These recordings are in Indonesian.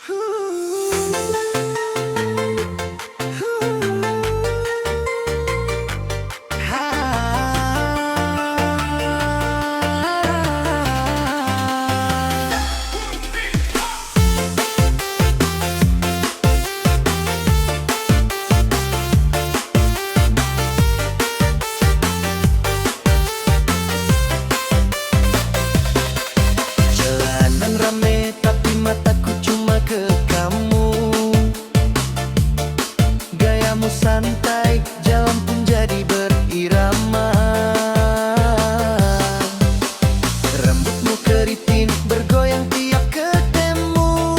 Jalanan rame tapi mataku cuma ke kamu. Gayamu santai, jalan pun jadi berirama. Rambutmu keriting bergoyang tiap ketemu,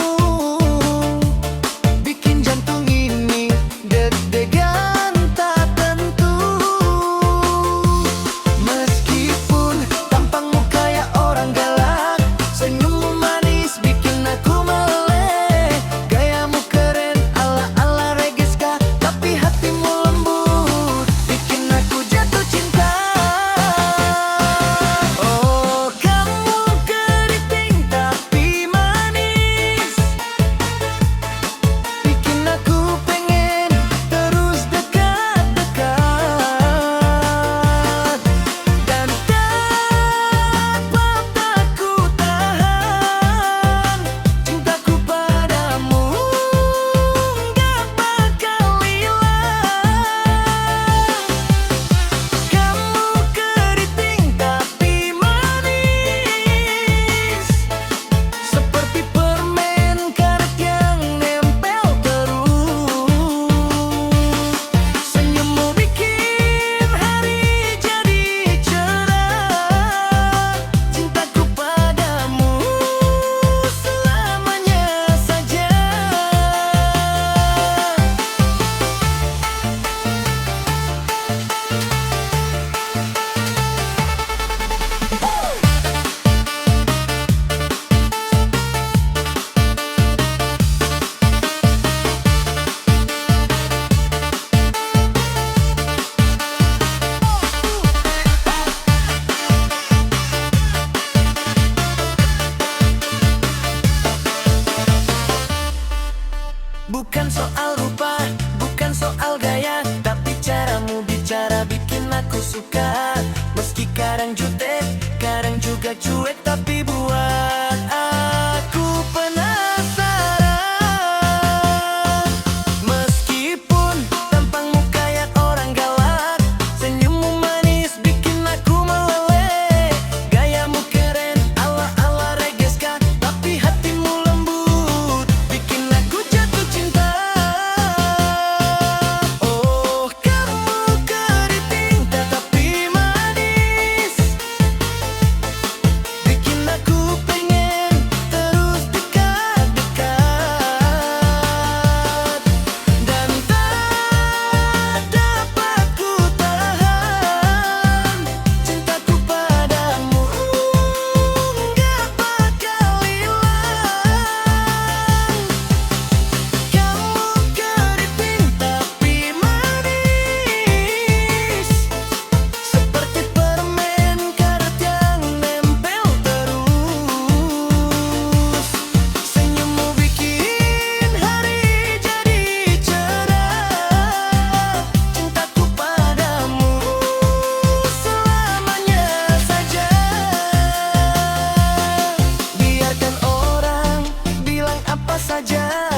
bikin jantung ini deg-degan tak tentu. Meskipun tampangmu kayak orang galak, senyummu manis bikin aku meleleh. Gayamu keren ala-ala regeska, tapi hatimu lembut, bikin aku jatuh cinta. Oh, kamu keriting tapi manis, bikin aku pengen terus dekat-dekat. Dan dapat aku tahan, cintaku padamu gak bakal hilang. Kamu keriting tapi manis, seperti permen karet yang nempel terus. Senyummu bikin hari jadi cerah, cintaku padamu selamanya saja. Bukan soal rupa, bukan soal gaya, tapi caramu bicara bikin aku suka. Meski kadang jutek, kadang juga cuek, tapi buat aku penasaran. Meskipun tampangmu kayak orang galak, senyummu manis bikin aku meleleh. Gayamu keren ala-ala regeska, tapi hatimu lembut, bikin aku jatuh cinta. Oh, kamu keriting tapi manis, bikin aku pengen terus dekat-dekat. Dan tak dapat ku tahan, cintaku padamu gak bakal hilang. Kamu keriting tapi manis, seperti permen karet yang nempel terus. Senyummu bikin hari jadi cerah, cintaku padamu selamanya saja. Biarkan orang bilang apa saja,